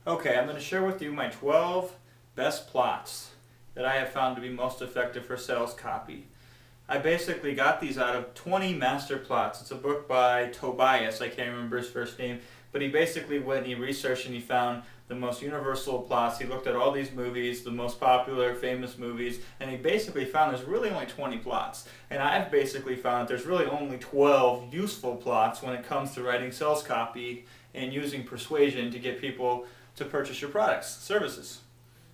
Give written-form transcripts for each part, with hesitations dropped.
Okay, I'm going to share with you my 12 best plots that I have found to be most effective for sales copy. I basically got these out of 20 master plots. It's a book by Tobias, I can't remember his first name, but he basically went and he researched and he found the most universal plots. He looked at all these movies, the most popular, famous movies, and he basically found there's really only 20 plots. And I've basically found that there's really only 12 useful plots when it comes to writing sales copy and using persuasion to get people to purchase your products, services.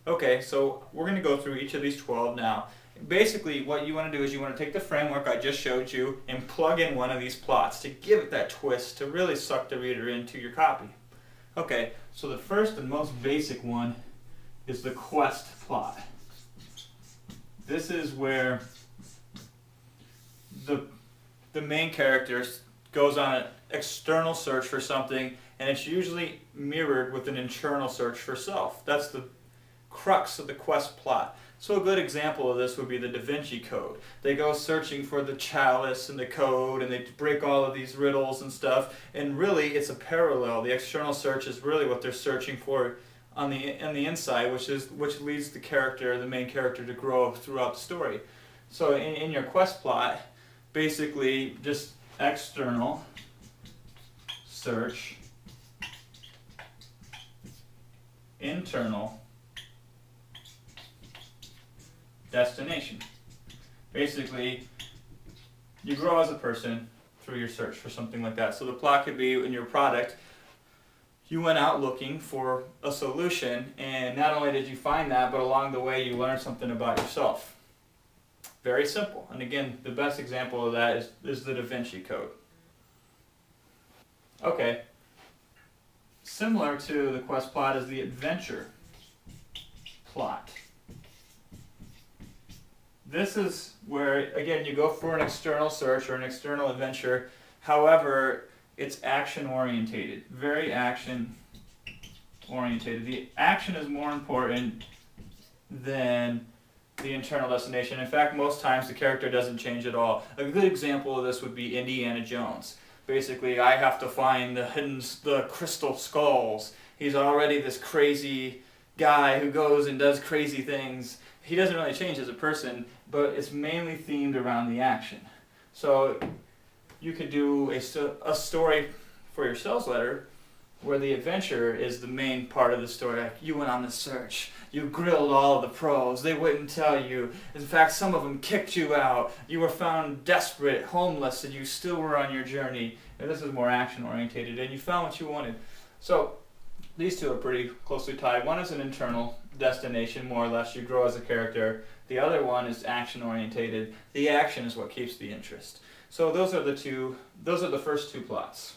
Okay, so we're going to go through each of these 12 now. Basically, what you want to do is you want to take the framework I just showed you and plug in one of these plots to give it that twist to really suck the reader into your copy. Okay, so the first and most basic one is the quest plot. This is where the main character goes on an external search for something, and it's usually mirrored with an internal search for self. That's the crux of the quest plot. So a good example of this would be the Da Vinci Code. They go searching for the chalice and the code, and they break all of these riddles and stuff, and really it's a parallel. The external search is really what they're searching for on the inside, which leads the main character, to grow throughout the story. So in your quest plot, basically just external search, internal destination. Basically, you grow as a person through your search for something like that. So the plot could be in your product, you went out looking for a solution, and not only did you find that, but along the way you learned something about yourself. Very simple. And again, the best example of that is the Da Vinci Code. Okay. Similar to the quest plot is the adventure plot. This is where, again, you go for an external search or an external adventure. However, it's action-orientated, very action-orientated. The action is more important than the internal destination. In fact, most times the character doesn't change at all. A good example of this would be Indiana Jones. Basically, I have to find the crystal skulls. He's already this crazy guy who goes and does crazy things. He doesn't really change as a person, but it's mainly themed around the action. So you could do a story for your sales letter where the adventure is the main part of the story. Like, you went on the search, you grilled all of the pros, they wouldn't tell you. In fact, some of them kicked you out. You were found desperate, homeless, and you still were on your journey. And this is more action-orientated, and you found what you wanted. So these two are pretty closely tied. One is an internal destination, more or less. You grow as a character. The other one is action-orientated. The action is what keeps the interest. So those are the first two plots.